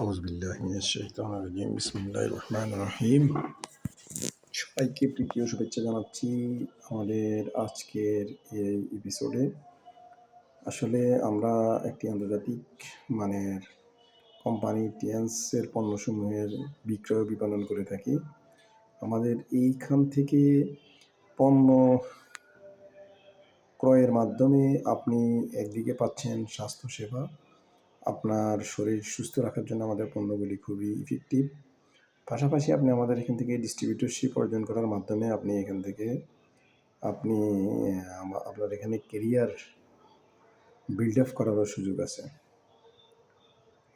আউযুবিল্লাহি মিনাশ শাইতানির রাজিম। বিসমিল্লাহির রহমানির রহিম। সবাইকে প্রীতি ও শুভেচ্ছা জানাচ্ছি আমাদের আজকের এই এপিসোডে। আসলে আমরা একটি আন্তর্জাতিক মানের কোম্পানি টিএনসের পণ্যসমূহের বিক্রয় ও বিপণন করে থাকি। আমাদের এইখান থেকে পণ্য ক্রয়ের মাধ্যমে আপনি একদিকে পাচ্ছেন স্বাস্থ্যসেবা, আপনার শরীর সুস্থ রাখার জন্য আমাদের পণ্যগুলি খুবই ইফেক্টিভ। পাশাপাশি আপনি আমাদের এখান থেকে ডিস্ট্রিবিউটরশিপ অর্জন করার মাধ্যমে আপনি এখান থেকে আপনার এখানে কেরিয়ার বিল্ড আপ করারও সুযোগ আছে।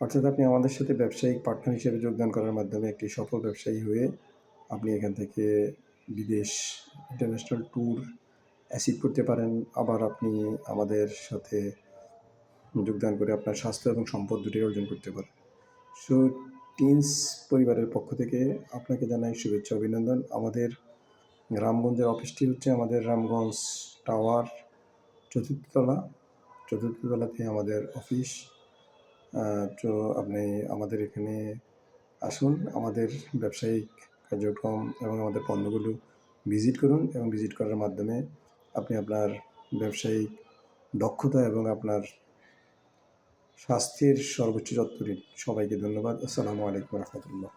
অর্থাৎ আপনি আমাদের সাথে ব্যবসায়িক পার্টনার হিসেবে যোগদান করার মাধ্যমে একটি সফল ব্যবসায়ী হয়ে আপনি এখান থেকে বিদেশ ইন্টারন্যাশনাল ট্যুর অ্যাচিভ করতে পারেন। আবার আপনি আমাদের সাথে যোগদান করে আপনার স্বাস্থ্য এবং সম্পদ দুটি অর্জন করতে পারেন। সো টিনস পরিবারের পক্ষ থেকে আপনাকে জানাই শুভেচ্ছা অভিনন্দন। আমাদের রামগঞ্জের অফিসটি হচ্ছে আমাদের রামগঞ্জ টাওয়ার চতুর্থ তলাতে আমাদের অফিস। তো আপনি আমাদের এখানে আসুন, আমাদের ব্যবসায়িক কার্যক্রম এবং আমাদের পণ্যগুলো ভিজিট করুন এবং ভিজিট করার মাধ্যমে আপনি আপনার ব্যবসায়িক দক্ষতা এবং আপনার স্বাস্থ্যের সর্বোচ্চ যত্ন নিন। সবাইকে ধন্যবাদ। আসসালামু আলাইকুম রহমতুল্লাহ।